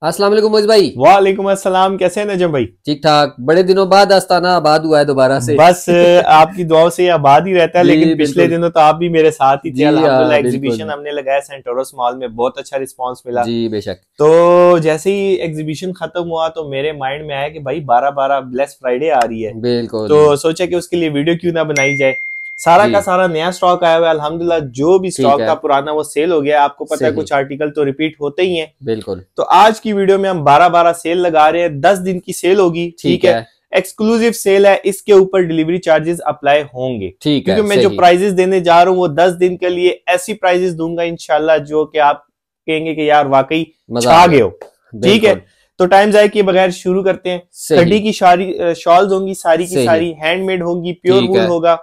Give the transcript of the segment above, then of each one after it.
अस्सलाम वालेकुम मोइज भाई। वालेकुम अस्सलाम। कैसे हैं नजम भाई? ठीक ठाक। बड़े दिनों बाद आस्ताना आबाद हुआ है दोबारा से। बस आपकी दुआओं से आबाद ही रहता है। लेकिन पिछले बिल्कुल। दिनों तो आप भी मेरे साथ ही थे। जी अल्हम्दुलिल्लाह बिल्कुल। एग्जीबिशन हमने लगाया सेंटोरस मॉल में, बहुत अच्छा रिस्पांस मिला। जी बेशक। तो जैसे ही एग्जीबिशन खत्म हुआ तो मेरे माइंड में आया कि भाई 12/12 ब्लैक फ्राइडे आ रही है, बिल्कुल। तो सोचा कि उसके लिए वीडियो क्यों ना बनाई जाए। सारा जी। का सारा नया स्टॉक आया हुआ है अल्हम्दुलिल्लाह। जो भी ठीक स्टॉक है। था पुराना वो सेल हो गया। आपको पता है सही। कुछ आर्टिकल तो रिपीट होते ही हैं। बिल्कुल। तो आज की वीडियो में हम 12/12 सेल लगा रहे हैं। 10 दिन की सेल होगी, ठीक है। एक्सक्लूसिव सेल है, इसके ऊपर डिलीवरी चार्जेस अप्लाई होंगे। ठीक है। क्योंकि मैं जो प्राइजेस देने जा रहा हूँ वो 10 दिन के लिए ऐसी प्राइजेस दूंगा इंशाल्लाह जो कि आप कहेंगे कि यार वाकई छा गए हो। ठीक है, तो टाइम जाए के बगैर शुरू करते हैं। खड्डी की सारी शॉल्स होंगी, सारी की सारी हैंडमेड होंगी, प्योर वूल होगा,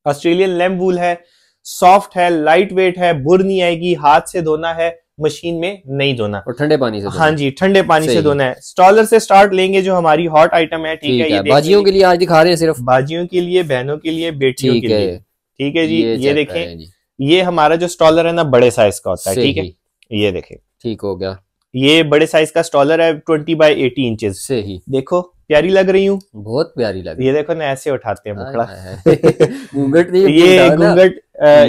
ऑस्ट्रेलियन लैम्प वूल है, सॉफ्ट है, लाइट वेट है, बुर नहीं आएगी, हाथ से धोना है, मशीन में नहीं धोना, और ठंडे पानी से धोना। हाँ जी, ठंडे पानी से धोना है। स्टॉलर से स्टार्ट लेंगे जो हमारी हॉट आइटम है। ठीक है, ये बाजियों के लिए आज दिखा रहे हैं, सिर्फ बाजियों के लिए, बहनों के लिए, बेटियों के लिए। ठीक है जी, ये देखें, ये हमारा जो स्टॉलर है ना बड़े साइज का होता है। ठीक है, ये देखें, ठीक हो गया। ये बड़े साइज का स्टॉलर है 20x80 इंचेस से ही। देखो प्यारी लग रही हूँ, बहुत प्यारी लग रही है। ये देखो ना ऐसे उठाते हैं मुखड़ा घूंघट नहीं, ये घूंघट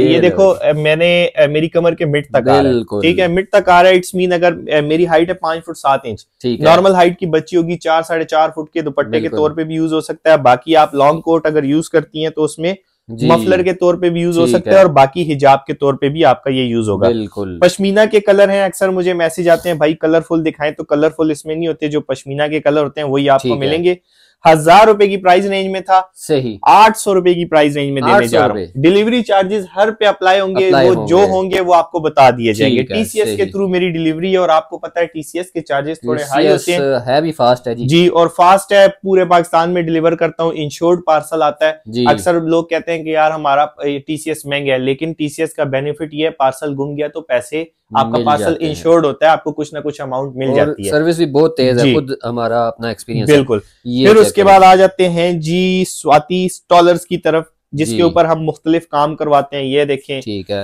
ये देखो मैंने मेरी कमर के मिड तक आ रहा है। ठीक है, मिड तक आ रहा है। इट्स मीन अगर मेरी हाइट है 5 फुट 7 इंच, नॉर्मल हाइट की बच्ची होगी 4 साढ़े 4 फुट के दुपट्टे के तौर पे भी यूज हो सकता है। बाकी आप लॉन्ग कोट अगर यूज करती हैं तो उसमें मफलर के तौर पे भी यूज हो सकता है, और बाकी हिजाब के तौर पे भी आपका ये यूज होगा। बिल्कुल। पश्मीना के कलर हैं, अक्सर मुझे मैसेज आते हैं भाई कलरफुल दिखाएं, तो कलरफुल इसमें नहीं होते। जो पश्मीना के कलर होते हैं वही आपको मिलेंगे। 1000 रुपए की प्राइस रेंज में था, सही 800 रुपए की प्राइस रेंज में देने जा रहा हूँ। डिलीवरी चार्जेस हर पे अप्लाई होंगे, वो जो होंगे वो आपको बता दिए जाएंगे। टीसीएस के थ्रू मेरी डिलीवरी है, और आपको पता है टीसीएस के चार्जेस थोड़े हाई होते हैं, है भी फास्ट है जी, और फास्ट है। पूरे पाकिस्तान में डिलीवर करता हूँ, इंश्योर्ड पार्सल आता है। अक्सर लोग कहते हैं कि यार हमारा टीसीएस महंगा है, लेकिन टीसीएस का बेनिफिट ये है पार्सल गुम गया तो पैसे आपका पार्सल इंश्योर्ड होता है, आपको कुछ ना कुछ अमाउंट मिल जाती है। सर्विस भी बहुत तेज है, खुद हमारा अपना एक्सपीरियंस। बिल्कुल। फिर उसके बाद आ जाते हैं जी स्वाति स्टॉलर्स की तरफ, जिसके ऊपर हम मुख्तलिफ काम करवाते हैं। ये देखें, ठीक है,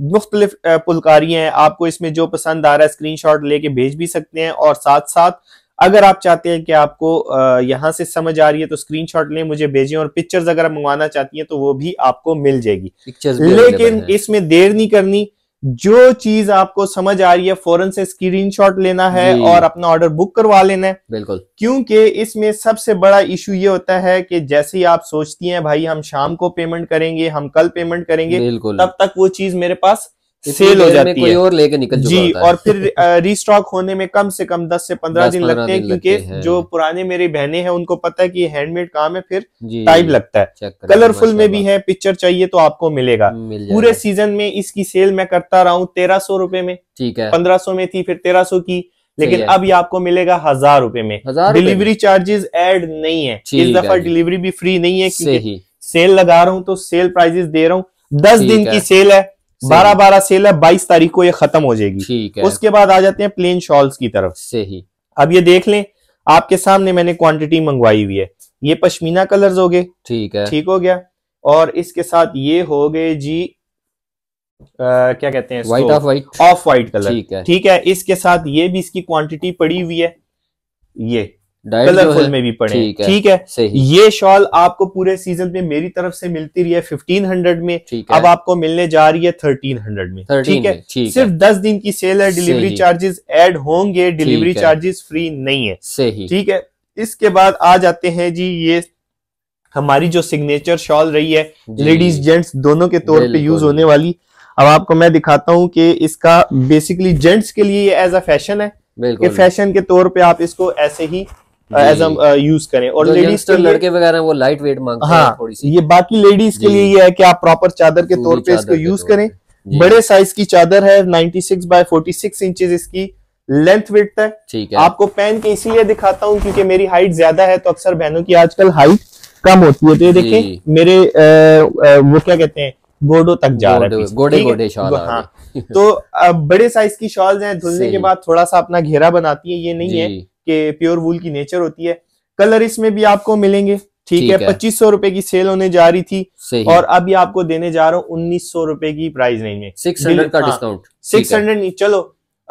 मुख्तलिफ पुलकारी हैं। आपको इसमें जो पसंद आ रहा है स्क्रीनशॉट लेके भेज भी सकते हैं, और साथ साथ अगर आप चाहते हैं कि आपको यहाँ से समझ आ रही है तो स्क्रीनशॉट लें, मुझे भेजें, और पिक्चर्स अगर आप मंगवाना चाहती हैं तो वो भी आपको मिल जाएगी। लेकिन इसमें देर नहीं करनी, जो चीज आपको समझ आ रही है फौरन से स्क्रीनशॉट लेना है और अपना ऑर्डर बुक करवा लेना है। बिल्कुल। क्योंकि इसमें सबसे बड़ा इशू ये होता है कि जैसे ही आप सोचती हैं भाई हम शाम को पेमेंट करेंगे, हम कल पेमेंट करेंगे, तब तक वो चीज मेरे पास सेल हो जाती है, कोई और लेके निकल चुका होता है। और फिर रीस्टॉक होने में कम से कम 10 से 15 दिन लगते हैं, क्योंकि जो पुराने मेरी बहनें हैं उनको पता है कि हैंडमेड काम है, फिर टाइम लगता है। कलरफुल में भी है, पिक्चर चाहिए तो आपको मिलेगा। पूरे सीजन में इसकी सेल मैं करता रहा हूँ 1300 रुपए में। ठीक है, 1500 में थी, फिर 1300 की, लेकिन अब ये आपको मिलेगा 1000 रुपए में। डिलीवरी चार्जेस ऐड नहीं है इस दफा, डिलीवरी भी फ्री नहीं है, क्योंकि सेल लगा रहा हूँ तो सेल प्राइजेस दे रहा हूँ। 10 दिन की सेल है, 12/12 सेल है, 22 तारीख को ये खत्म हो जाएगी। ठीक है। उसके बाद आ जाते हैं प्लेन शॉल्स की तरफ से ही। अब ये देख लें, आपके सामने मैंने क्वांटिटी मंगवाई हुई है। ये पश्मीना कलर्स हो गए, ठीक है, ठीक हो गया। और इसके साथ ये हो गए जी क्या कहते हैं, व्हाइट ऑफ व्हाइट कलर। ठीक है, इसके साथ ये भी इसकी क्वांटिटी पड़ी हुई है, ये कलरफुल में भी पड़े। ठीक है, ये शॉल आपको पूरे सीजन में मेरी तरफ से मिलती रही है 1500 में, अब आपको मिलने जा रही है 1300 में। ठीक है, सिर्फ 10 दिन की सेल है, डिलीवरी चार्जेस ऐड होंगे, डिलीवरी चार्जेस फ्री नहीं है। सही। ठीक है, इसके बाद आ जाते हैं जी, ये हमारी जो सिग्नेचर शॉल रही है लेडीज जेंट्स दोनों के तौर पे यूज होने वाली। अब आपको मैं दिखाता हूँ कि इसका बेसिकली जेंट्स के लिए एज अ फैशन है, कि फैशन के तौर पे आप इसको ऐसे ही एज यूज करें। और लेडीज के लड़के वगैरह वो लाइट वेट मांगते हैं थोड़ी सी, ये बाकी लेडीज के लिए ये है कि आप प्रॉपर चादर के तौर पे इसको यूज करें। बड़े साइज की चादर है, 96x46 इंचेस इसकी लेंथ विड्थ है। ठीक है, आपको पहन के इसीलिए दिखाता हूँ क्योंकि मेरी हाइट ज्यादा है, तो अक्सर बहनों की आजकल हाइट कम होती है। तो ये देखें मेरे वो क्या कहते हैं, गोडों तक जा रहा है, गोडे शॉल। हाँ, तो बड़े साइज की शॉल्स हैं, धुलने के बाद थोड़ा सा अपना घेरा बनाती है। ये नहीं है कि प्योर वूल की नेचर होती है। कलर इसमें भी आपको मिलेंगे। ठीक है, 2500 रुपए की सेल होने जा रही थी, और अभी आपको देने जा रहा हूँ 1900 रुपए की प्राइस रेंज में, 600 का डिस्काउंट। 600 नहीं, चलो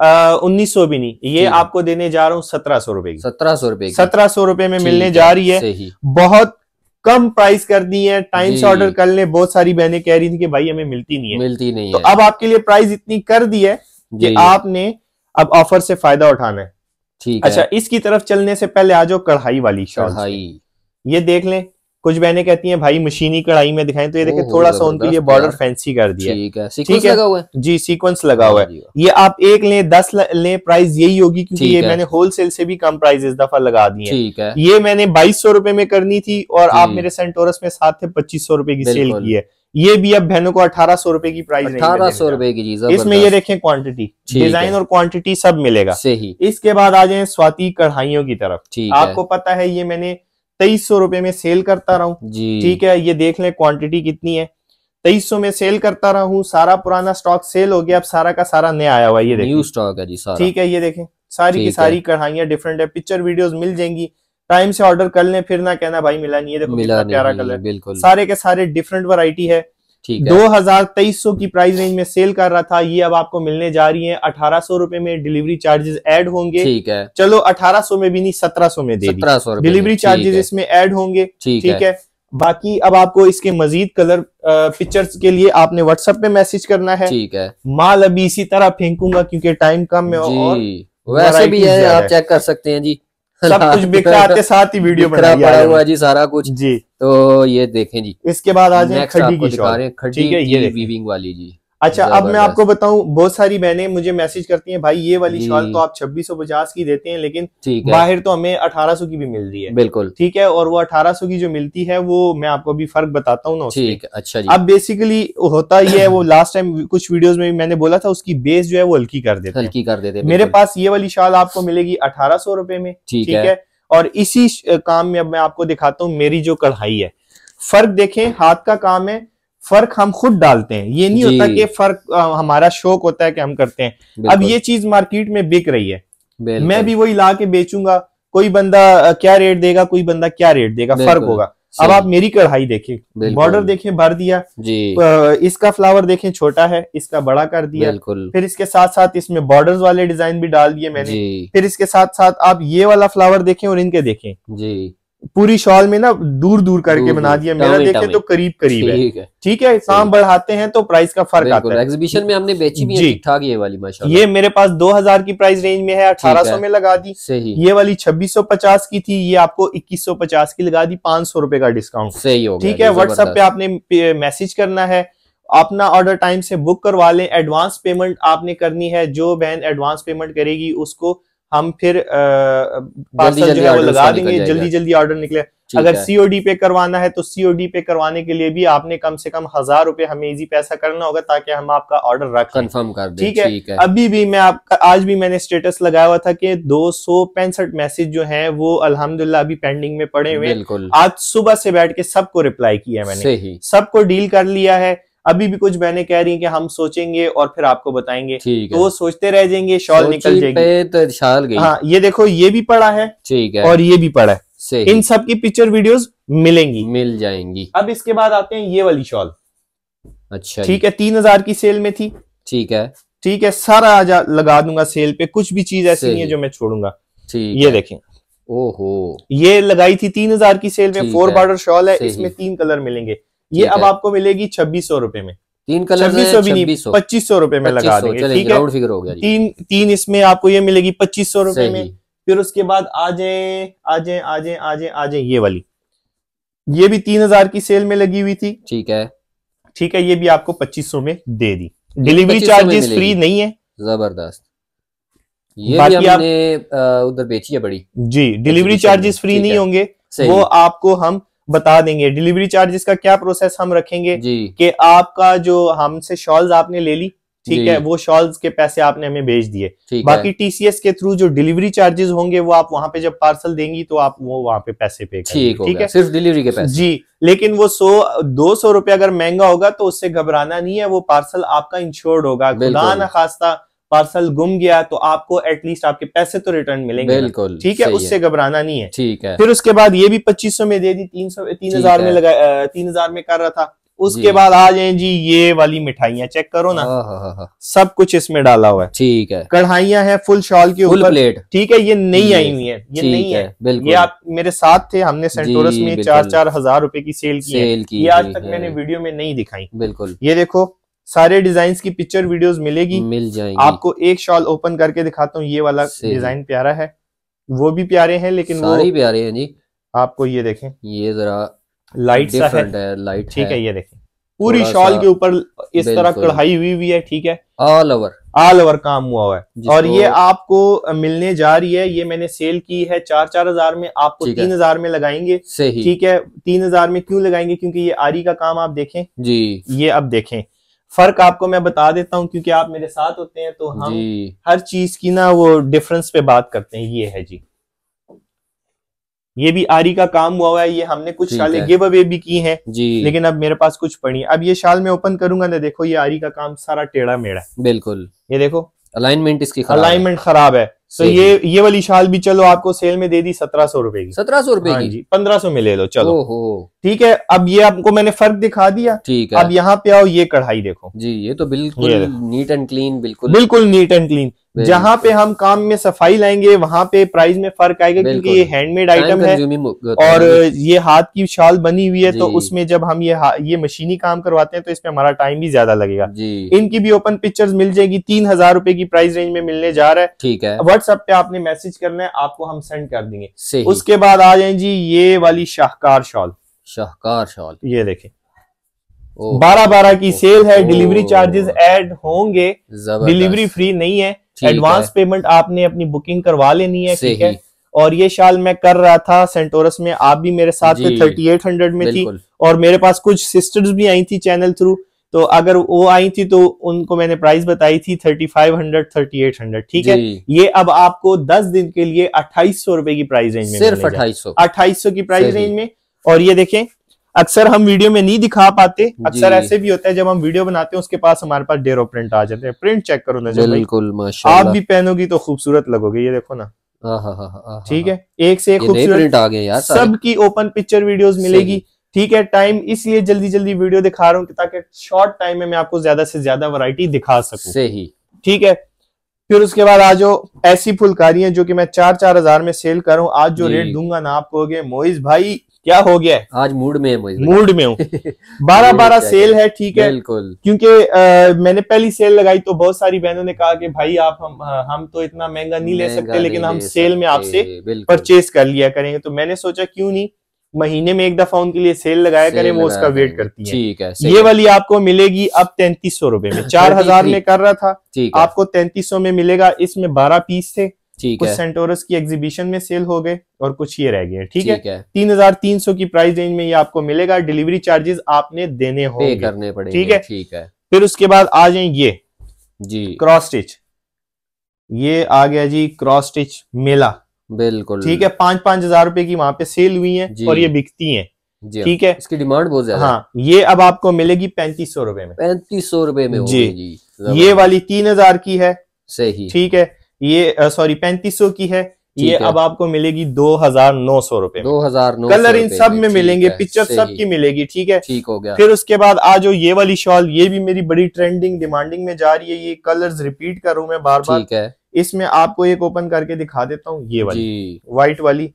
1900 भी नहीं, ये आपको देने जा रहा हूँ 1700 रुपए की। 1700 रुपए 1700 रुपए में मिलने जा रही है। बहुत कम प्राइस कर दी है, टाइम से ऑर्डर कर ले। बहुत सारी बहनें कह रही थी कि भाई हमें मिलती नहीं है, तो अब आपके लिए प्राइस इतनी कर दी है कि आपने अब ऑफर से फायदा उठाना है। ठीक है। अच्छा, इसकी तरफ चलने से पहले आ जाओ कढ़ाई वाली शॉल। ये देख लें, कुछ बहनें कहती हैं भाई मशीनी कढ़ाई में दिखाएं, तो ये देखें थोड़ा सा उनके लिए बॉर्डर फैंसी कर दिया। ठीक है, सीक्वेंस लगा हुआ है जी, सीक्वेंस लगा हुआ है। ये आप एक लें 10 लें, प्राइस यही होगी, क्योंकि ये मैंने होलसेल से भी कम प्राइस इस दफा लगा दी है। ठीक है। ये मैंने 2200 रुपए में करनी थी और आप मेरे सेंटोरस में साथ थे 2500 रुपए की सेल की है। ये भी अब बहनों को 1800 रुपए की प्राइस, 1800 रुपए की चीज। इसमें ये देखें क्वांटिटी, डिजाइन और क्वांटिटी सब मिलेगा। सही। इसके बाद आ जाए स्वाति कढ़ाइयों की तरफ। आपको पता है ये मैंने 2300 रुपए में सेल करता रहा हूँ। ठीक है, ये देख लें क्वांटिटी कितनी है। 2300 में सेल करता रहा हूँ, सारा पुराना स्टॉक सेल हो गया, अब सारा का सारा नया आया हुआ है। ये देखिए न्यू स्टॉक है जी सारा। ठीक है, ये देखें सारी की सारी कढ़ाइयाँ डिफरेंट है। पिक्चर वीडियोस मिल जाएंगी, टाइम से ऑर्डर कर लें, फिर ना कहना भाई मिला नहीं है। देखो कितना प्यारा कलर, बिल्कुल सारे के सारे डिफरेंट वैरायटी है। 2300 की प्राइस रेंज में सेल कर रहा था, ये अब आपको मिलने जा रही है 1800 रुपए में। डिलीवरी चार्जेस ऐड होंगे। ठीक है, चलो 1800 में भी नहीं 1700 में दे दी, डिलीवरी चार्जेस इसमें ऐड होंगे। ठीक है। बाकी अब आपको इसके मजीद कलर पिक्चर्स के लिए आपने व्हाट्सएप पे मैसेज करना है। ठीक है। माल अभी इसी तरह फेंकूंगा क्योंकि टाइम कम है और वैसे भी है, आप चेक कर सकते हैं जी, सब कुछ बिखरा के साथ ही वीडियो पड़ा हुआ जी सारा कुछ जी। तो ये देखें जी, इसके बाद आ जाए खड्डी की शॉल। ठीक है, ये वीविंग वाली जी। अच्छा, अब मैं आपको बताऊं, बहुत सारी बहनें मुझे मैसेज करती हैं भाई ये वाली शॉल तो आप 2650 की देते हैं, लेकिन बाहर तो हमें 1800 की भी मिल रही है। बिल्कुल ठीक है, और वो 1800 की जो मिलती है वो मैं आपको अभी फर्क बताता हूँ ना। ठीक है, अच्छा जी। अब बेसिकली होता ही है, वो लास्ट टाइम कुछ वीडियोस में भी मैंने बोला था, उसकी बेस जो है वो हल्की कर देते हैं। मेरे पास ये वाली शॉल आपको मिलेगी 1800 रुपए में। ठीक है, और इसी काम में अब मैं आपको दिखाता हूँ मेरी जो कढ़ाई है। फर्क देखें, हाथ का काम है, फर्क हम खुद डालते हैं, ये नहीं होता कि फर्क हमारा शौक होता है कि हम करते हैं। अब ये चीज मार्केट में बिक रही है, मैं भी वही ला के बेचूंगा, कोई बंदा क्या रेट देगा, कोई बंदा क्या रेट देगा, फर्क होगा। अब आप मेरी कढ़ाई देखें, बॉर्डर देखें भर दिया जी। इसका फ्लावर देखें छोटा है, इसका बड़ा कर दिया। फिर इसके साथ साथ इसमें बॉर्डर्स वाले डिजाइन भी डाल दिए मैंने। फिर इसके साथ साथ आप ये वाला फ्लावर देखें और इनके देखें जी। पूरी शॉल में ना दूर दूर करके बना दिया, मेरा देखें तो करीब करीब है। ठीक है, काम बढ़ाते हैं तो प्राइस का फर्क आता है। एग्जीबिशन में हमने बेची भी ठीक ठाक ये वाली माशाल्लाह। ये मेरे पास 2000 की प्राइस रेंज में है, 1800 में लगा दी। ये वाली 2650 की थी, ये आपको 2150 की लगा दी, 500 रुपए का डिस्काउंट। सही हो गया। ठीक है, व्हाट्सएप पे आपने मैसेज करना है, अपना ऑर्डर टाइम से बुक करवा लें। एडवांस पेमेंट आपने करनी है, जो बहन एडवांस पेमेंट करेगी उसको हम फिर पार्सल जो है वो लगा देंगे, जल्दी जल्दी ऑर्डर निकले। अगर सीओडी पे करवाना है तो सीओडी पे करवाने के लिए भी आपने कम से कम 1000 रुपए हमें इजी पैसा करना होगा, ताकि हम आपका ऑर्डर रख कंफर्म कर दें। ठीक है। अभी भी मैं आपका, आज भी मैंने स्टेटस लगाया हुआ था कि 265 मैसेज जो हैं वो अल्हम्दुलिल्लाह अभी पेंडिंग में पड़े हुए। आज सुबह से बैठ के सबको रिप्लाई किया मैंने, सबको डील कर लिया है। अभी भी कुछ बहनें कह रही हैं कि हम सोचेंगे और फिर आपको बताएंगे, तो वो सोचते रह जाएंगे, शॉल निकल जाएगी तो शाल गई। हाँ, ये देखो ये भी पड़ा है। ठीक है, और ये भी पड़ा है। इन सब की पिक्चर वीडियोस मिल जाएंगी। अब इसके बाद आते हैं ये वाली शॉल। अच्छा ठीक है, 3000 की सेल में थी। ठीक है, ठीक है, सारा आज लगा दूंगा सेल पे, कुछ भी चीज ऐसी नहीं है जो मैं छोड़ूंगा। ये देखें, ओहो, ये लगाई थी 3000 की सेल में, 4 बॉर्डर शॉल है, इसमें 3 कलर मिलेंगे। ये अब आपको मिलेगी 2600 रुपए में। 3 कलर 2600 भी नहीं, 2500 रुपए में लगा देंगे। ठीक है, राउंड फिगर हो गया। तीन इसमें आपको ये मिलेगी 2500 रुपए में। फिर उसके बाद आ जाए ये वाली, ये भी 3000 की सेल में लगी हुई थी। ठीक है, ठीक है, ये भी आपको 2500 में दे दी। डिलीवरी चार्जेस फ्री नहीं है। जबरदस्त। ये बाकी भी हमने उधर बेची है बड़ी जी। डिलीवरी चार्जेस फ्री नहीं होंगे, वो आपको हम बता देंगे। डिलीवरी चार्जेस का क्या प्रोसेस हम रखेंगे कि आपका जो हमसे शॉल्स आपने ले ली, ठीक है, वो शॉल्स के पैसे आपने हमें भेज दिए। बाकी टीसीएस के थ्रू जो डिलीवरी चार्जेस होंगे वो आप वहां पे जब पार्सल देंगी तो आप वो वहां पे पैसे पे करेंगे। ठीक है, सिर्फ डिलीवरी के पैसे जी। लेकिन वो 100-200 रुपए अगर महंगा होगा तो उससे घबराना नहीं है, वो पार्सल आपका इंश्योर्ड होगा। खुदा न खास्ता पार्सल गुम गया तो आपको एटलीस्ट आपके पैसे तो रिटर्न मिलेंगे। बिल्कुल ठीक है, उससे घबराना नहीं है। ठीक है। फिर उसके बाद ये भी 2500 में दे दी, 3000 में लगा, 3000 में कर रहा था। उसके बाद आ जाए जी ये वाली मिठाइयाँ, चेक करो ना, सब कुछ इसमें डाला हुआ है। ठीक है, कढ़ाइयाँ हैं फुल शॉल के ऊपर, प्लेट। ठीक है, ये नई आई हुई है, ये नहीं है, ये आप मेरे साथ थे, हमने सेंटोरस में 4-4 हजार रुपए की सेल की, ये आज तक मैंने वीडियो में नहीं दिखाई। बिल्कुल, ये देखो सारे डिजाइन की पिक्चर वीडियोस मिल जाएंगी आपको। एक शॉल ओपन करके दिखाता हूँ, ये वाला डिजाइन प्यारा है, वो भी प्यारे हैं, लेकिन सारे वो प्यारे हैं जी। आपको ये देखें, ये जरा लाइट सा है, लाइट, ठीक है, ये देखें पूरी शॉल के ऊपर इस तरह कढ़ाई हुई है, ठीक है, ऑल ओवर काम हुआ है। और ये आपको मिलने जा रही है, ये मैंने सेल की है 4-4 हजार में, आपको 3 हजार में लगाएंगे, ठीक है। 3 हजार में क्यों लगाएंगे, क्योंकि ये आरी का काम आप देखें जी, ये अब देखें फर्क आपको मैं बता देता हूँ, क्योंकि आप मेरे साथ होते हैं तो हम हर चीज की ना वो डिफरेंस पे बात करते हैं। ये है जी, ये भी आरी का काम हुआ है, ये हमने कुछ शालें गिव अवे भी की हैं जी, लेकिन अब मेरे पास कुछ पड़ी। अब ये शाल मैं ओपन करूंगा ना, देखो ये आरी का काम सारा टेढ़ा मेढ़ा, बिल्कुल, ये देखो अलाइनमेंट इसकी अलाइनमेंट खराब है। तो ये वाली शाल भी चलो आपको सेल में दे दी 1700 रुपए की, 1700 रुपए की जी, 1500 में ले लो चलो, ठीक है। अब ये आपको मैंने फर्क दिखा दिया, ठीक है। अब यहाँ पे आओ, ये कढ़ाई देखो जी, ये तो बिल्कुल नीट एंड क्लीन, बिल्कुल नीट एंड क्लीन। जहाँ पे हम काम में सफाई लाएंगे वहां पे प्राइस में फर्क आएगा, क्योंकि ये हैंडमेड आइटम है और ये हाथ की शाल बनी हुई है, तो उसमें जब हम ये मशीनी काम करवाते हैं तो इसमें हमारा टाइम भी ज्यादा लगेगा। इनकी भी ओपन पिक्चर्स मिल जाएगी, 3000 रुपए की प्राइस रेंज में मिलने जा रहा है, ठीक है। व्हाट्सएप पे आपने मैसेज करना है, आपको हम सेंड कर देंगे। उसके बाद आ जाए जी ये वाली शाहकार शॉल, ये देखें 12-12 की सेल है, डिलीवरी चार्जेस ऐड होंगे, डिलीवरी फ्री नहीं है, एडवांस पेमेंट आपने अपनी बुकिंग करवा लेनी है, ठीक है। और ये शाल मैं कर रहा था सेंटोरस में, आप भी मेरे साथ थे, 3800 में थी, और मेरे पास कुछ सिस्टर्स भी आई थी चैनल थ्रू, तो अगर वो आई थी तो उनको मैंने प्राइस बताई थी 3500 3800, ठीक है। ये अब आपको 10 दिन के लिए 2800 रुपए की प्राइस रेंज में, सिर्फ 2800 की प्राइस रेंज में। और ये देखें अक्सर हम वीडियो में नहीं दिखा पाते, अक्सर ऐसे भी होता है जब हम वीडियो बनाते हैं उसके पास हमारे पास डेरो प्रिंट आ जाते हैं। प्रिंट चेक करो ना, बिल्कुल माशाल्लाह, आप भी पहनोगी तो खूबसूरत लगोगे, ये देखो ना, ठीक है, एक से एक खूबसूरत प्रिंट आ गए यार, सबकी ओपन पिक्चर वीडियोस मिलेगी, ठीक है। टाइम इसलिए जल्दी वीडियो दिखा रहा हूँ ताकि शॉर्ट टाइम में मैं आपको ज्यादा से ज्यादा वैरायटी दिखा सकूं, सही, ठीक है। फिर उसके बाद आज जो ऐसी फुलकारियां जो कि मैं 4-4 हजार में सेल कर रहा हूँ, आज जो रेट दूंगा ना आप कहोगे मोइज भाई क्या हो गया है, आज मूड में हूँ 12-12 सेल है, ठीक है, बिल्कुल। क्योंकि मैंने पहली सेल लगाई तो बहुत सारी बहनों ने कहा कि भाई आप हम तो इतना महंगा नहीं ले सकते, लेकिन हम सेल में आपसे परचेज कर लिया करेंगे। तो मैंने सोचा क्यों नहीं महीने में एक दफा उनके लिए सेल लगाया करें, वो उसका वेट करती है, ठीक है। ये वाली आपको मिलेगी अब 3300 रुपए में, 4000 में कर रहा था, आपको 3300 में मिलेगा। इसमें 12 पीस थे, कुछ सेंटोरस की एग्जीबिशन में सेल हो गए और कुछ ये रह गए, ठीक है। 3300 की प्राइस रेंज में ये आपको मिलेगा, डिलीवरी चार्जेस आपने देने होंगे, करने पड़ेंगे, ठीक है, ठीक है। फिर उसके बाद आ जाए ये जी क्रॉस स्टिच, ये आ गया जी क्रॉस स्टिच मेला, बिल्कुल, ठीक है। 5-5 हजार रुपए की वहां पे सेल हुई है और ये बिकती है, ठीक है, इसकी डिमांड बहुत ज्यादा। हाँ, ये अब आपको मिलेगी 3500 रुपए में, 3500 रुपए में जी। ये वाली 3000 की है, सही, ठीक है। ये सॉरी 3500 की है, ये अब आपको मिलेगी 2900 रुपए, 2900। कलर इन सब में मिलेंगे, पिक्चर सब की मिलेगी, ठीक है, ठीक हो गया। फिर उसके बाद आज जो ये वाली शॉल, ये भी मेरी बड़ी ट्रेंडिंग डिमांडिंग में जा रही है, ये कलर्स रिपीट कर रहा हूं मैं बार बार, ठीक है। इसमें आपको एक ओपन करके दिखा देता हूँ, ये वाली व्हाइट वाली,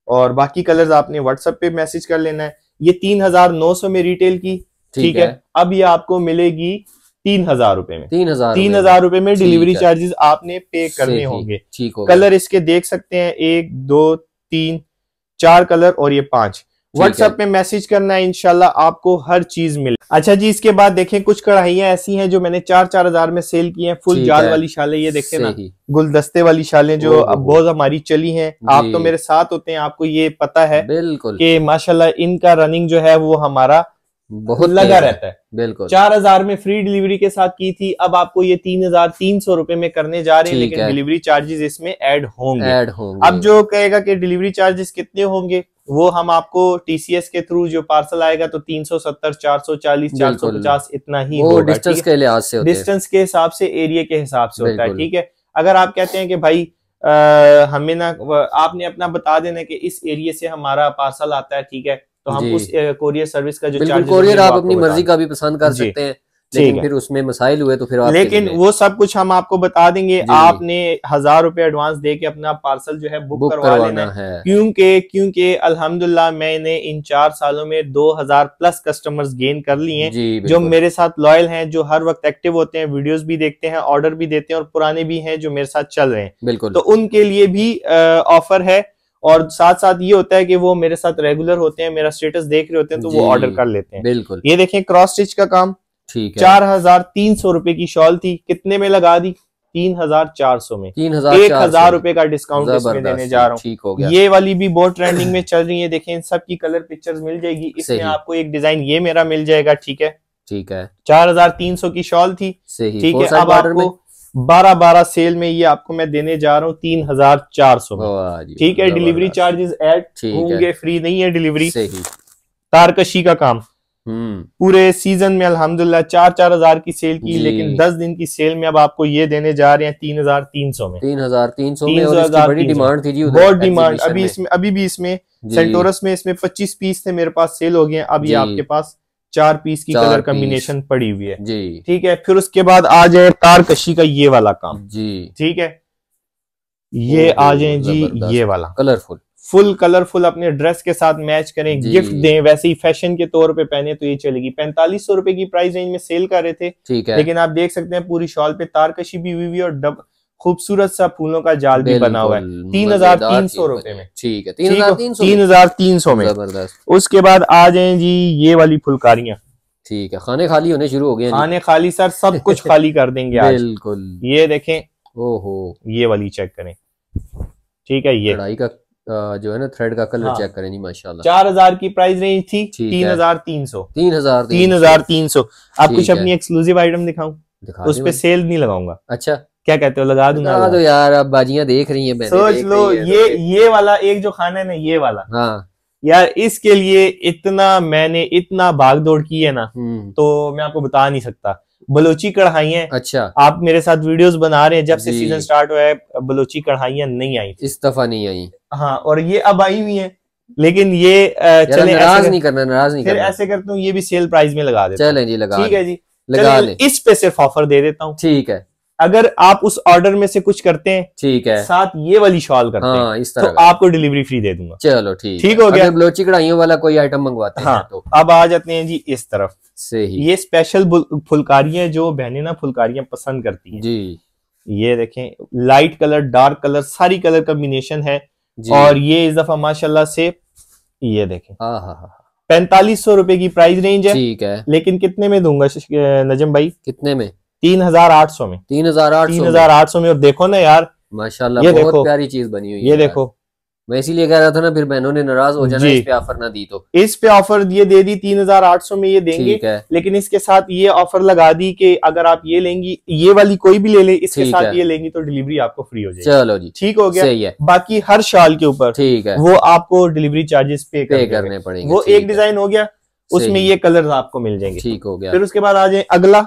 और बाकी कलर्स आपने व्हाट्सएप पे मैसेज कर लेना है। ये 3900 में रिटेल की, ठीक है। अब ये आपको मिलेगी 3000 रुपए में, 3000 रुपए में डिलीवरी चार्जेस आपने पे करने होंगे, ठीक हो। कलर इसके देख सकते हैं, 1 2 3 4 कलर और ये 5। व्हाट्सएप में मैसेज करना है, इंशाल्लाह आपको हर चीज मिले। अच्छा जी, इसके बाद देखें कुछ कढ़ाइयां ऐसी हैं जो मैंने 4-4 हजार में सेल की हैं, फुल जाल वाली शालें, ये देखें ना, गुलदस्ते वाली शालें जो अब बहुत हमारी चली हैं, आप तो मेरे साथ होते हैं, आपको ये पता है बिल्कुल कि माशाल्लाह इनका रनिंग जो है वो हमारा बहुत लगा रहता है, बिल्कुल। 4000 में फ्री डिलीवरी के साथ की थी, अब आपको ये 3300 रुपए में करने जा रहे हैं, लेकिन डिलीवरी चार्जेस इसमें ऐड होंगे। अब जो कहेगा कि डिलीवरी चार्जेस कितने होंगे, वो हम आपको टीसीएस के थ्रू जो पार्सल आएगा तो 370 440 450 इतना ही होगा, डिस्टेंस के लिहाज से, डिस्टेंस के हिसाब से, एरिया के हिसाब से होता है, ठीक है। अगर आप कहते हैं कि भाई हमें ना, आपने अपना बता देना कि इस एरिया से हमारा पार्सल आता है, ठीक है, तो हम उस कोरियर सर्विस का जो चार्जेस, कोरियर आप अपनी मर्जी का भी पसंद कर सकते हैं, लेकिन फिर उसमें मसाइल हुए तो फिर आप, लेकिन वो सब कुछ हम आपको बता देंगे। आपने 1000 रुपए एडवांस दे के अपना पार्सल जो है बुक करवा लेना है, क्योंकि अल्हम्दुलिल्लाह मैंने इन 4 सालों में 2000 प्लस कस्टमर्स गेन कर लिए हैं, जो मेरे साथ लॉयल हैं, जो हर वक्त एक्टिव होते हैं, वीडियोस भी देखते हैं, ऑर्डर भी देते हैं, और पुराने भी हैं जो मेरे साथ चल रहे हैं। बिल्कुल, तो उनके लिए भी ऑफर है, और साथ साथ ये होता है कि वो मेरे साथ रेगुलर होते हैं, मेरा स्टेटस देख रहे होते हैं, तो वो ऑर्डर कर लेते हैं। बिल्कुल, ये देखें क्रॉस स्टिच का काम, ठीक है, 4300 रुपए की शॉल थी, कितने में लगा दी? 3400 में। 1000 रुपए का डिस्काउंट इसमें देने जा रहा हूँ। ठीक हो गया। ये वाली भी बहुत ट्रेंडिंग में चल रही है, देखें इन सब की कलर पिक्चर्स मिल जाएगी इसमें आपको। एक डिजाइन ये मेरा मिल जाएगा, ठीक है, 4300 की शॉल थी, ठीक है। अब आपको 12 सेल में ये आपको मैं देने जा रहा हूँ 3400 में, ठीक है। डिलीवरी चार्जेस ऐड होंगे, फ्री नहीं है डिलीवरी। तारकशी का काम पूरे सीजन में अल्हम्दुलिल्लाह 4-4000 की सेल की, लेकिन 10 दिन की सेल में अब आपको ये देने जा रहे हैं 3300 में। 3300 में, और इसकी बड़ी डिमांड थी जी, बहुत डिमांड। अभी भी इसमें सेंटोरस में इसमें 25 पीस थे मेरे पास, सेल हो गए। अब ये आपके पास 4 पीस की कलर कॉम्बिनेशन पड़ी हुई है जी, ठीक है। फिर उसके बाद आ जाए तारकशी का ये वाला काम जी, ठीक है। ये आ जाए जी, ये वाला कलरफुल, फुल कलरफुल, अपने ड्रेस के साथ मैच करें, गिफ्ट दें, वैसे ही फैशन के तौर पे पहने तो ये चलेगी। 4500 रुपए की प्राइस रेंज में सेल कर रहे थे, ठीक है, लेकिन आप देख सकते हैं पूरी शॉल पे तारकशी भी हुई हुई और खूबसूरत सा फूलों का जाल भी बना हुआ है 3300 रुपए में, ठीक है। 3300 में। उसके बाद आ जाए जी ये वाली फुलकारियां, ठीक है। खाने खाली होने शुरू हो गए, खाने खाली सर, सब कुछ खाली कर देंगे आज, बिल्कुल। ये देखें, ओहो, ये वाली चेक करें, ठीक है। ये कढ़ाई का जो है ना थ्रेड का कलर चेक करें जी, माशाल्लाह। 4000 की प्राइस रेंज थी, 3300। आप कुछ अपनी एक्सक्लूसिव आइटम दिखाऊं? उस पे सेल नहीं लगाऊंगा। अच्छा, क्या कहते हो, लगा दूंगा? तो यार अब बाजियां देख रही हैं, सोच लो। ये वाला एक जो खाना है ना, ये वाला, हाँ यार, इसके लिए मैंने इतना भाग दौड़ की है ना, तो मैं आपको बता नहीं सकता। बलोची कढ़ाइयाँ, अच्छा, आप मेरे साथ वीडियोस बना रहे हैं, जब से सीजन स्टार्ट हुआ है बलोची कढ़ाइयाँ नहीं आई, इस दफा नहीं आई, हाँ, और ये अब आई हुई हैं, लेकिन ये चले, नाराज नहीं करना, फिर ऐसे करता हूँ, ये भी सेल प्राइस में लगा देता हूं। चलें जी, लगा, ठीक है जी, लगा लें। इस पे सिर्फ ऑफर दे देता हूँ, ठीक है। अगर आप उस ऑर्डर में से कुछ करते हैं, ठीक है, साथ ये वाली शॉल करते हैं, इस तरह तो आपको डिलीवरी फ्री दे दूंगा। चलो ठीक हो गया। बलोची कढ़ाइयों वाला कोई आइटम मंगवाते हैं, तो अब आ जाते हैं जी इस तरफ से ही। ये स्पेशल फुलकारियां जो बहनें ना फुलकारियां पसंद करती हैं जी, ये देखें, लाइट कलर, डार्क कलर, सारी कलर कॉम्बिनेशन है, और ये इस दफा माशाल्लाह से ये देखें, 4500 रुपए की प्राइस रेंज है, ठीक है, लेकिन कितने में दूंगा नजम भाई? कितने में? 3800 में। 3800 में। और देखो ना यार, माशाल्लाह, ये बहुत प्यारी चीज बनी हुई है, ये देखो। मैं इसीलिए कह रहा था ना, फिर बहनों ने नाराज हो जाना इस पे ऑफर ना दी तो। इस पे ऑफर ये दे दी, 3800 में ये देंगे, लेकिन इसके साथ ये ऑफर लगा दी कि अगर आप ये लेंगी, ये वाली कोई भी ले ले, इसके साथ ये लेंगी तो डिलीवरी आपको फ्री हो जाएगी। चलो जी, ठीक हो गया, सही है। बाकी हर शाल के ऊपर, ठीक है, वो आपको डिलीवरी चार्जेस पे करने पड़ेंगे। वो एक डिजाइन हो गया, उसमें ये कलर आपको मिल जाएंगे, ठीक हो गया। फिर उसके बाद आ जाए अगला,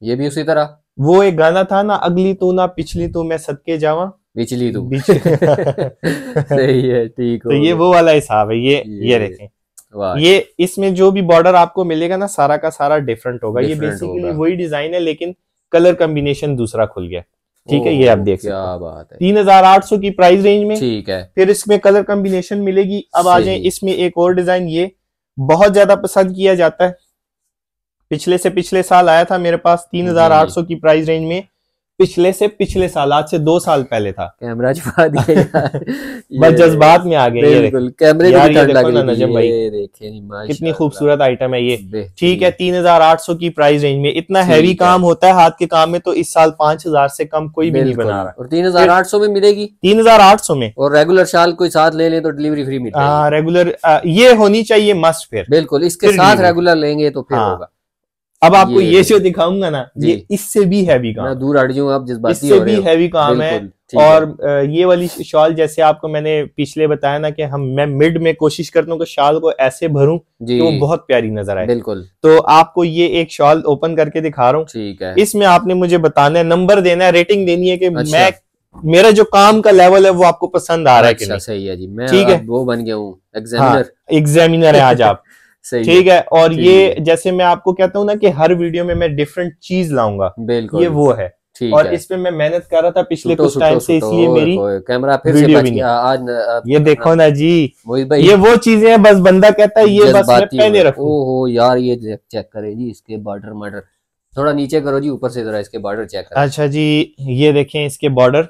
ये भी उसी तरह, वो एक गाना था ना, अगली तू ना पिछली तू मैं सदके जावा पिछली तू सही है, ठीक हो। तो ये वो वाला हिसाब है। ये देखें, ये इसमें जो भी बॉर्डर आपको मिलेगा ना, सारा का सारा डिफरेंट होगा। ये बेसिकली वही डिजाइन है, लेकिन कलर कॉम्बिनेशन दूसरा खुल गया, ठीक है। ये आप देख सकते हैं, क्या बात है, 3800 की प्राइस रेंज में, ठीक है। फिर इसमें कलर कॉम्बिनेशन मिलेगी। अब आ जाए इसमें एक और डिजाइन, ये बहुत ज्यादा पसंद किया जाता है, पिछले से पिछले साल आया था मेरे पास 3800 की प्राइस रेंज में, पिछले से पिछले साल, आज से 2 साल पहले था। कैमरा छुपा दिया यार, बस जज्बात में आ गए। बिल्कुल, कैमरे यार, ये देखो ना नजम भाई, कितनी खूबसूरत आइटम है ये, ठीक है। 3800 की प्राइस रेंज में। इतना हैवी काम होता है हाथ के काम में, तो इस साल 5000 से कम कोई भी नहीं बना रहा, और 3800 में मिलेगी, 3800 में। और रेगुलर शाल कोई साथ ले ले तो डिलीवरी फ्री मिलेगी। हाँ, रेगुलर ये होनी चाहिए मस्ट, फिर बिल्कुल इसके साथ रेगुलर लेंगे तो फिर होगा। अब आपको ये जो दिखाऊंगा ना, ये इससे भी हैवी काम, मैं दूर हट जाऊं, आप जज्बाती हो रहे हो, इससे भी हैवी काम है। और ये वाली शॉल, जैसे आपको मैंने पिछले बताया ना कि मैं मिड में कोशिश करता हूँ कि शॉल को ऐसे भरूं कि वो बहुत प्यारी नजर आए, बिल्कुल। तो आपको ये एक शॉल ओपन करके दिखा रहा हूँ, ठीक है। इसमें आपने मुझे बताना है, नंबर देना है, रेटिंग देनी है कि मैं मेरा जो काम का लेवल है वो आपको पसंद आ रहा है कि नहीं? सही है जी, मैं ठीक है, वो बन गया हूँ एग्जामिनर। एग्जामिनर है आज आप। ठीक है, और ठीक ये जैसे मैं आपको कहता हूँ ना कि हर वीडियो में मैं डिफरेंट चीज लाऊंगा, बिल्कुल ये वो है। और इस पे मैं मेहनत कर रहा था पिछले कुछ टाइम से, इसलिए मेरी कैमरा फिर वीडियो से भी नहीं। आज ये देखो ना जी, भाई, ये वो चीजें हैं, बस बंदा कहता है ये बस मैं पहले रखूं। ओहो यार, ये चेक करे जी इसके बॉर्डर थोड़ा नीचे करो जी, ऊपर से जरा इसके बॉर्डर चेक करो। अच्छा जी, ये देखें इसके बॉर्डर,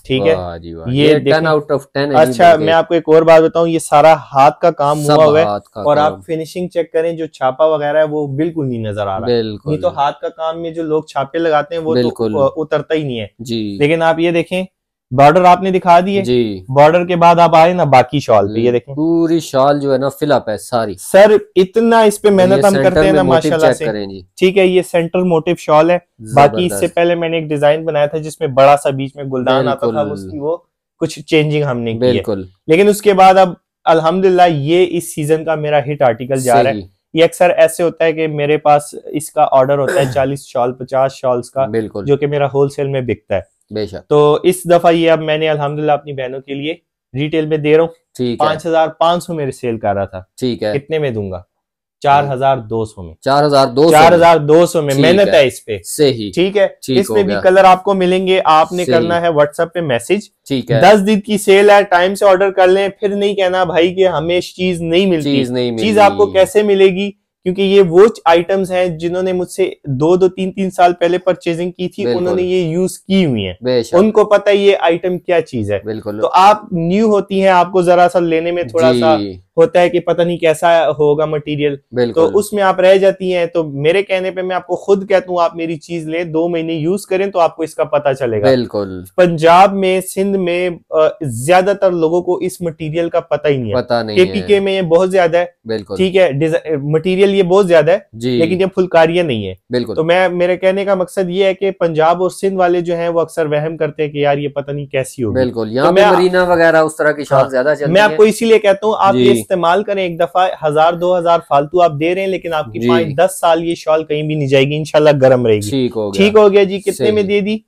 ठीक है जी वाह, ये 10 आउट ऑफ 10 है। अच्छा, मैं आपको एक और बात बताऊं, ये सारा हाथ का काम हुआ हुआ है, और काम। आप फिनिशिंग चेक करें, जो छापा वगैरह है वो बिल्कुल नहीं नजर आ रहा है। नहीं तो हाथ का काम में जो लोग छापे लगाते हैं वो तो उतरता ही नहीं है जी। लेकिन आप ये देखें, बॉर्डर आपने दिखा दिए जी, बॉर्डर के बाद आप आए ना बाकी शॉल पे, ये देखें पूरी शॉल जो है ना फिलअप है सारी। सर इतना इस पे मेहनत हम करते हैं ना माशाल्लाह से। ठीक है, ये सेंट्रल मोटिव शॉल है। बाकी इससे पहले मैंने एक डिजाइन बनाया था जिसमें बड़ा सा बीच में गुलदान आता था, उसकी वो कुछ चेंजिंग हमने की है। लेकिन उसके बाद अब अल्हम्दुलिल्लाह ये इस सीजन का मेरा हिट आर्टिकल जा रहा है। ये अक्सर ऐसे होता है कि मेरे पास इसका ऑर्डर होता है 40 शॉल 50 शॉल्स का, जो कि मेरा होलसेल में बिकता है बेशक। तो इस दफा ये अब मैंने अल्हम्दुलिल्लाह अपनी बहनों के लिए रिटेल में दे रहा हूँ। 5500 मेरे सेल कर रहा था, ठीक है, कितने में दूंगा? 4200 में। 4200 में मेहनत है इस पे, सही, ठीक है। इसमें भी कलर आपको मिलेंगे, आपने करना है व्हाट्सएप पे मैसेज, ठीक है। 10 दिन की सेल है, टाइम से ऑर्डर कर लें, फिर नहीं कहना भाई कि हमें चीज नहीं मिलती। चीज आपको कैसे मिलेगी? क्योंकि ये वो आइटम्स हैं जिन्होंने मुझसे 2-2, 3-3 साल पहले परचेजिंग की थी, उन्होंने ये यूज की हुई है, उनको पता है ये आइटम क्या चीज है। तो आप न्यू होती हैं, आपको जरा सा लेने में थोड़ा सा होता है कि पता नहीं कैसा होगा मटेरियल, तो उसमें आप रह जाती हैं। तो मेरे कहने पे मैं आपको खुद कहता हूँ, आप मेरी चीज ले, 2 महीने यूज करें तो आपको इसका पता चलेगा। बिल्कुल, पंजाब में, सिंध में ज्यादातर लोगों को इस मटेरियल का पता ही नहीं है। केपीके में ये बहुत ज्यादा है, ठीक है, मटेरियल ये बहुत ज्यादा है, लेकिन ये फुलकारियां नहीं है। बिल्कुल, तो मेरे कहने का मकसद ये है कि पंजाब और सिंध वाले जो हैं वो अक्सर वहम करते हैं कि यार ये पता नहीं कैसी होगी। बिल्कुल, यहाँ पे मरीना वगैरह उस तरह की शॉल ज्यादा चलती है। मैं आपको इसीलिए कहता हूँ आप ये इस्तेमाल करें। एक दफा 1000-2000 फालतू आप दे रहे हैं, लेकिन आपकी 5-10 साल ये शॉल कहीं भी नहीं जाएगी, इंशाल्लाह गर्म रहेगी। ठीक हो गया जी। कितने में दे दी?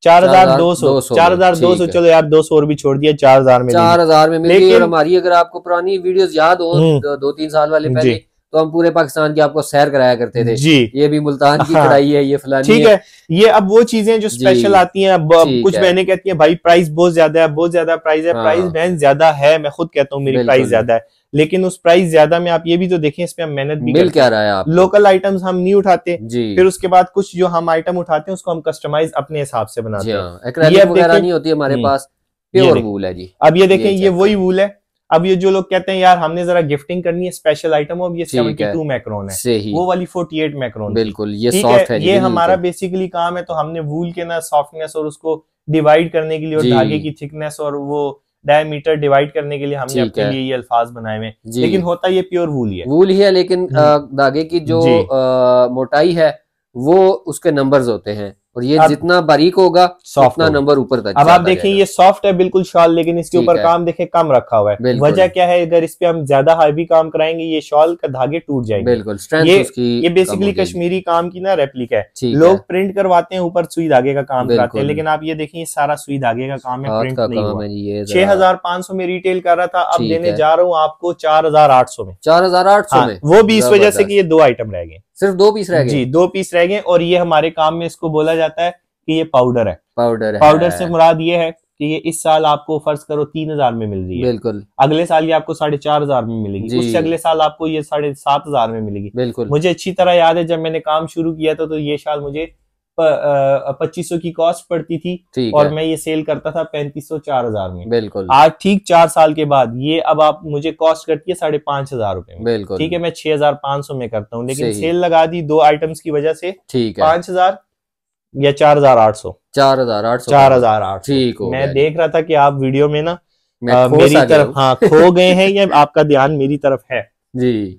4200। 4200, चलो यार 200 और भी छोड़ दिया, 4000 में 4000 में मिल गई। और हमारी अगर आपको पुरानी वीडियोस याद हो 2-3 साल वाले पहले, तो हम पूरे पाकिस्तान की आपको सैर कराया करते थे जी। ये भी मुल्तान की कढ़ाई है, ये फलानी, ठीक है। ये अब वो चीजें जो स्पेशल आती हैं, अब कुछ बहनें कहती हैं भाई प्राइस बहुत ज्यादा है, बहुत ज्यादा प्राइस है। प्राइस बहन ज्यादा है, मैं खुद कहता हूँ मेरी प्राइस ज्यादा है, लेकिन उस प्राइस ज्यादा में आप ये भी तो देखें, इसमें हम मेहनत भी मिल क्या रहा है। आप लोकल आइटम्स हम नहीं उठाते, फिर उसके बाद कुछ जो हम आइटम उठाते हैं उसको हम कस्टमाइज अपने हिसाब से बनाते हैं। ये वगैरह नहीं होती हमारे पास, प्योर वूल है जी। अब ये देखें, ये वही वूल है। अब ये जो लोग कहते हैं यार हमने जरा गिफ्टिंग करनी है स्पेशल आइटम, अब ये 72 मैक्रोन है, वो वाली 48 मैक्रोन। बिल्कुल, ये सॉफ्ट है, ये हमारा बेसिकली काम है। तो हमने वूल के ना सॉफ्टनेस और उसको डिवाइड करने के लिए, और धागे की थिकनेस और वो डायमीटर डिवाइड करने के लिए हमने अपने लिए ये अल्फाज बनाए हुए, लेकिन होता ये प्योर वूल ही है। वूल ही है, लेकिन धागे की जो मोटाई है वो उसके नंबर्स होते हैं, और ये जितना बारीक होगा उतना नंबर ऊपर तक। अब आप देखें ये सॉफ्ट है बिल्कुल शॉल, लेकिन इसके ऊपर काम देखें कम रखा हुआ है। वजह क्या है? अगर इस पे हम ज्यादा हैवी काम कराएंगे ये शॉल का धागे टूट जाएंगे। बिल्कुल, ये बेसिकली कश्मीरी काम की ना रेप्लिका है। लोग प्रिंट करवाते हैं, ऊपर सुई धागे का काम कराते हैं, लेकिन आप ये देखें ये सारा सुई धागे का काम है, प्रिंट नहीं हुआ। 6500 में रिटेल कर रहा था, अब देने जा रहा हूँ आपको 4800 में। 4800 में, वो भी इस वजह से कि ये 2 आइटम रह गए, सिर्फ 2 पीस रह गए जी, 2 पीस रह गए। और ये हमारे काम में इसको बोला जाता है कि ये पाउडर है। पाउडर से मुराद ये है कि ये इस साल आपको फर्ज करो 3000 में मिल रही है, बिल्कुल, अगले साल ये आपको 4500 में मिलेगी, उससे अगले साल आपको ये 7500 में मिलेगी। बिल्कुल, मुझे अच्छी तरह याद है जब मैंने काम शुरू किया था तो ये शाल मुझे 2500 की कॉस्ट पड़ती थी, और मैं ये सेल करता था 3500-4000 में। बिल्कुल, आज ठीक 4 साल के बाद ये अब आप मुझे कॉस्ट करती है 5500 रुपए में। बिल्कुल, ठीक है, मैं 6500 में करता हूँ, लेकिन सेल लगा दी 2 आइटम्स की वजह से, ठीक है, 5000 या 4800। 4800 ठीक हो। मैं देख रहा था कि आप वीडियो में ना मेरी तरफ खो गए हैं, या आपका ध्यान मेरी तरफ है जी।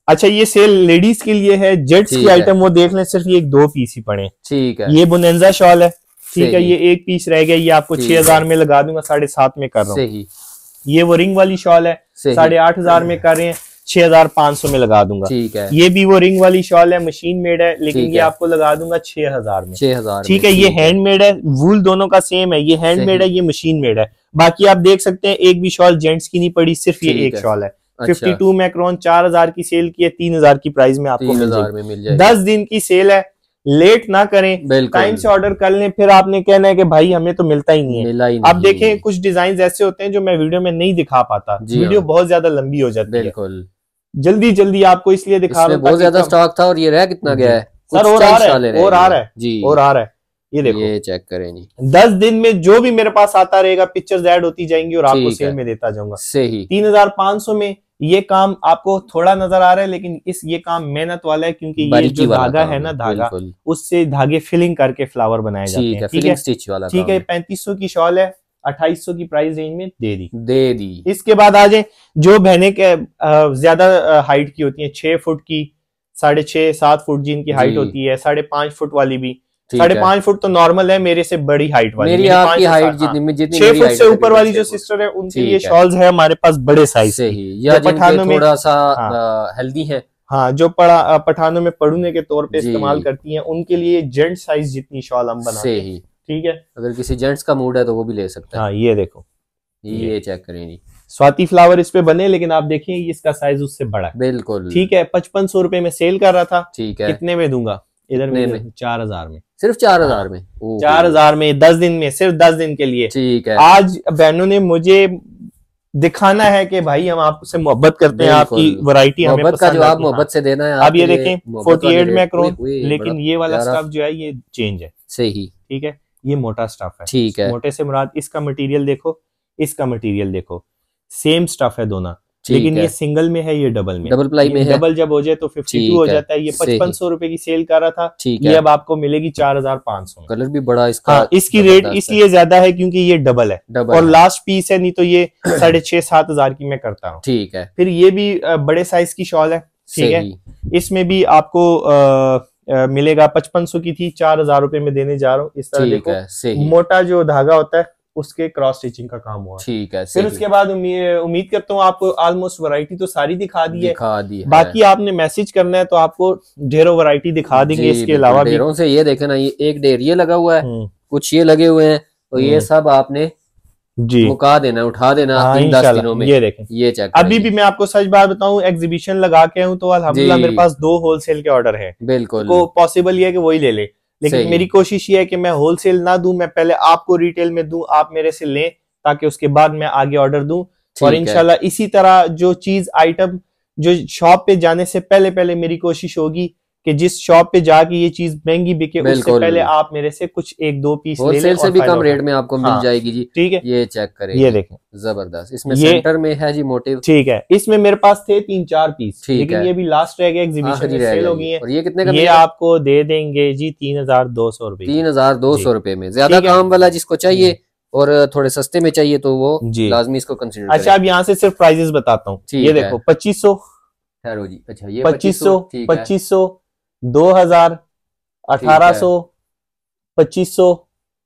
अच्छा, ये सेल लेडीज के लिए है, जेंट्स की आइटम वो देख लें, सिर्फ ये 2 पीस ही पड़े, ठीक है। ये बोनेंजा शॉल है, ठीक है, ये 1 पीस रह गया, ये आपको 6000 में लगा दूंगा, 7.5 में कर रहा हूँ। ये वो रिंग वाली शॉल है, 8500 में कर रहे हैं। 6,500 में लगा दूंगा। ठीक है। ये भी वो रिंग वाली शॉल है, मशीन मेड है, लेकिन ये आपको लगा दूंगा 6,000 में। 6,000। ठीक है। ये हैंडमेड है, वूल दोनों का सेम है, ये हैंडमेड है, ये मशीन मेड है। बाकी आप देख सकते हैं एक भी शॉल जेंट्स की नहीं पड़ी, सिर्फ ये एक शॉल है। 52 मैक्रोन 4,000 की सेल की है, 3,000 की प्राइस में आपको मिल जाएगी। 10 दिन की सेल है, लेट ना करें, टाइम से ऑर्डर कर लें, फिर आपने कहना है कि भाई हमें तो मिलता ही नहीं है। आप देखें कुछ डिजाइन ऐसे होते हैं जो मैं वीडियो में नहीं दिखा पाता, वीडियो बहुत ज्यादा लंबी हो जाती है। बिल्कुल जल्दी जल्दी आपको इसलिए दिखा रहा हूं, बहुत ज्यादा स्टॉक था और ये रह कितना गया है सर, और आ रहा है और आ रहा है जी, और आ रहा है। ये देखो, ये चेक करें जी। 10 दिन में जो भी मेरे पास आता रहेगा पिक्चर्स ऐड होती जाएंगी और आपको सेल में देता जाऊंगा। सही। 3,500 में ये काम आपको थोड़ा नजर आ रहा है, लेकिन ये काम मेहनत वाला है, क्योंकि ये जो धागा है ना, धागा उससे धागे फिलिंग करके फ्लावर बनाए जाते हैं। ठीक है, स्टिच वाला। ठीक है। 3,500 की शॉल है, 2,800 की प्राइस रेंज में दे दी। इसके बाद आ जाए जो बहने के ज्यादा हाइट की होती है, 6 फुट की, 6.5 7 फुट जिनकी हाइट होती है, 5.5 फुट वाली भी। 5.5 फुट तो नॉर्मल है, मेरे से बड़ी हाइट वाली, मेरी आपकी हाइट जितनी 6 फुट से ऊपर वाली जो सिस्टर है उनके लिए शॉल्स है हमारे पास बड़े साइज से ही, या पठानों में थोड़ा सा हेल्दी है। हाँ, जो पठानों में पढ़ने के तौर पे इस्तेमाल करती हैं, उनके लिए जेंट साइज जितनी शॉल हम बनाते हैं। ठीक है। अगर किसी जेंट्स का मूड है तो वो भी ले सकते हैं। हाँ, ये देखो, ये चेक करें जी। स्वाति फ्लावर इस पे बने, लेकिन आप देखिए इसका साइज उससे बड़ा है। बिल्कुल। ठीक है। 5,500 रुपए में सेल कर रहा था। ठीक है। कितने में दूंगा? इधर में 4,000 में। सिर्फ 4,000 में? 4,000 में 10 दिन में, सिर्फ 10 दिन के लिए। ठीक है। आज बहनों ने मुझे दिखाना है कि भाई हम आपसे मोहब्बत करते हैं, आपकी वैरायटी हमें पसंद है, जवाब मोहब्बत से देना है। अब ये देखें 48 मैक्रोन, लेकिन ये वाला स्टफ जो है ये चेंज है। सही। ठीक है। ये मोटा स्टफ है। ठीक है। मोटे से मुराद इसका मटेरियल देखो, इसका मटेरियल देखो, सेम स्टफ है दोनों, लेकिन ये सिंगल में है, ये डबल में, डबल प्लाई में है। डबल जब हो जाए तो 52 हो जाता है। ये 5,500 रुपए की सेल कर रहा था, ये अब आपको मिलेगी 4,500। कलर भी बड़ा इसका। हाँ, इसकी रेट इसलिए ज्यादा है क्योंकि ये डबल है, और लास्ट पीस है, नहीं तो ये 6,500-7,000 की मैं करता हूँ। ठीक है। फिर ये भी बड़े साइज की शॉल है। ठीक है। इसमें भी आपको मिलेगा, 5,500 की थी, 4,000 रुपए में देने जा रहा हूँ। इस तरह देखो, मोटा जो धागा होता है उसके क्रॉस स्टिचिंग का काम हुआ। ठीक है। फिर उसके बाद उम्मीद करता हूँ आपको ऑलमोस्ट वैरायटी तो सारी दिखा दी है। बाकी आपने मैसेज करना है तो आपको ढेरों वैरायटी दिखा देंगे। इसके अलावा ढेरों से ये देखना, ये एक ढेर ये लगा हुआ है, कुछ ये लगे हुए हैं, तो ये सब आपने जी मुका देना, उठा देना 3-10 दिनों में। ये देखें, ये चेक। अभी भी मैं आपको सच बात बताऊं, एग्जीबिशन लगा के हूं तो अल्हम्दुलिल्लाह मेरे पास 2 होलसेल के ऑर्डर है। बिल्कुल, को पॉसिबल ये है कि वही ले ले, लेकिन मेरी कोशिश ये है कि मैं होलसेल ना दूं, मैं पहले आपको रिटेल में दूं, आप मेरे से लें, ताकि उसके बाद मैं आगे ऑर्डर दूं। और इंशाल्लाह इसी तरह जो चीज आइटम जो शॉप पे जाने से पहले मेरी कोशिश होगी कि जिस शॉप पे जाके ये चीज महंगी बिके, उससे पहले आप मेरे से कुछ 1-2 पीस ले लें, से भी कम रेट में आपको मिल जाएगी जी। ठीक है। ये चेक करें, ये देखें, जबरदस्त। इसमें सेंटर में है जी मोटिव। ठीक है। इसमें मेरे पास थे 3-4 पीस, लेकिन ये भी लास्ट रह गया, एग्जीबिशन में सेल हो गई है। और ये कितने का? ये आपको दे देंगे जी 3,200 रुपए। 3,200 रुपए में। ज्यादा काम वाला जिसको चाहिए और थोड़े सस्ते में चाहिए तो वो लाजमी इसको कंसीडर। अच्छा, अब यहाँ से सिर्फ प्राइजेस बताता हूँ। ये देखो 2,500 जी। अच्छा, ये 2,500 2,000 1,800 2,500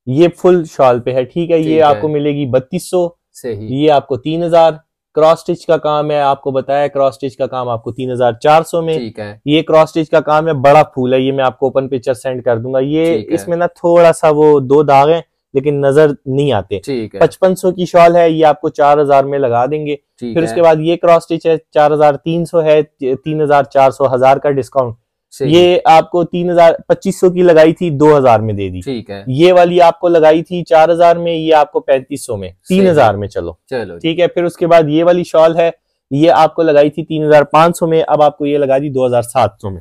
ये फुल शॉल पे है। ठीक है। ये आपको मिलेगी 3,200 से ही। ये आपको 3,000। क्रॉस स्टिच का काम है, आपको बताया क्रॉस स्टिच का काम आपको 3,400 में। ठीक है। ये क्रॉस स्टिच का काम है, बड़ा फूल है, ये मैं आपको ओपन पिक्चर सेंड कर दूंगा। ये इसमें ना थोड़ा सा वो 2 दाग हैं, लेकिन नजर नहीं आते। 5,500 की शॉल है, ये आपको 4,000 में लगा देंगे। फिर उसके बाद ये क्रॉस स्टिच है, 4,300 है, 3,400, 1,000 का डिस्काउंट। ये आपको 3,250 की लगाई थी, 2,000 में दे दी। ठीक है। ये वाली आपको लगाई थी 4,000 में, ये आपको 3,500 में, 3,000 में। चलो ठीक है। फिर उसके बाद ये वाली शॉल है, ये आपको लगाई थी 3,500 में, अब आपको ये लगा दी 2,700 में।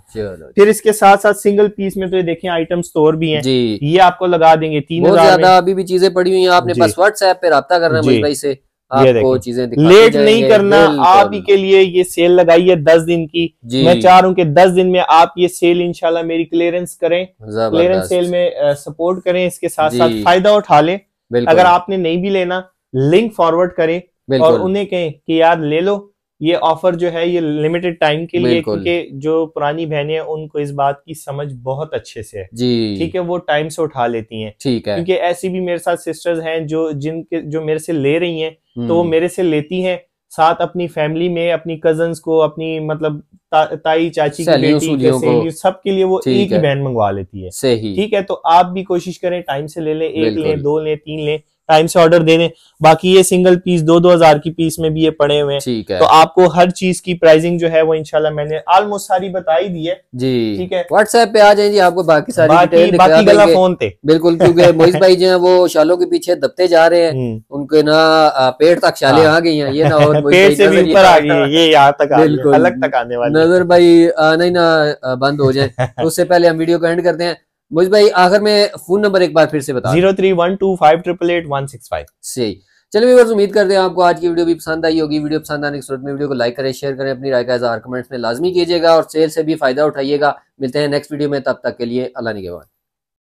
फिर इसके साथ साथ सिंगल पीस में तो ये देखें आइटम स्टोर भी हैं, ये आपको लगा देंगे 3,000 में। अभी भी चीजें पड़ी हुई हैं, आपने बस व्हाट्सएप पे रब्ता करना है भाई से, आपको चीजें लेट नहीं करना। आप ही के लिए ये सेल लगाई है 10 दिन की। मैं चाह रहा हूँ कि 10 दिन में आप ये सेल इंशाल्लाह मेरी क्लियरेंस करें, क्लियरेंस सेल में सपोर्ट करें, इसके साथ साथ फायदा उठा लें। अगर आपने नहीं भी लेना, लिंक फॉरवर्ड करें और उन्हें कहें कि यार ले लो, ये ऑफर जो है ये लिमिटेड टाइम के लिए, क्योंकि जो पुरानी बहनें हैं उनको इस बात की समझ बहुत अच्छे से है जी। ठीक है। वो टाइम से उठा लेती हैं। ठीक है। क्योंकि ऐसी भी मेरे साथ सिस्टर्स हैं जो मेरे से ले रही हैं, तो वो मेरे से लेती हैं, साथ अपनी फैमिली में अपनी कजन्स को, अपनी मतलब ताई चाची की बेटी सबके लिए वो एक ही वैन मंगवा लेती है। ठीक है, तो आप भी कोशिश करें टाइम से ले लें, 1 लें, 2 लें, 3 लें, टाइम से ऑर्डर दे दें। बाकी ये सिंगल पीस 2-2 हजार की पीस में भी ये पड़े हुए हैं, तो आपको हर चीज की प्राइसिंग जो है वो इंशाल्लाह मैंने ऑलमोस्ट सारी बताई दी है जी। ठीक है, व्हाट्सएप पे आ जाए जी, आपको बाकी सारी बाकी गला फोन पे बिल्कुल, क्योंकि मोइज भाई जो है वो शालों के पीछे दबते जा रहे हैं, उनके ना पेट तक शाले आ गई हैं, ये ना और पेट से भी ऊपर आ गई है, ये यहाँ तक अलग तक आने वाली। नजर भाई आना ही ना बंद हो जाए, तो उससे पहले हम वीडियो को एंड करते हैं। मुझे भाई आखिर में फोन नंबर एक बार फिर से बता। 031258888165। सही, चलिए व्यूअर्स, उम्मीद करते हैं आपको आज की वीडियो भी पसंद आई होगी। वीडियो पसंद आने की सूरत में वीडियो को लाइक करें, शेयर करें, अपनी राय का इज़हार कमेंट्स में लाजमी कीजिएगा और सेल से भी फायदा उठाइएगा। मिलते हैं नेक्स्ट वीडियो में, तब तक के लिए अल्लाह निगहबान।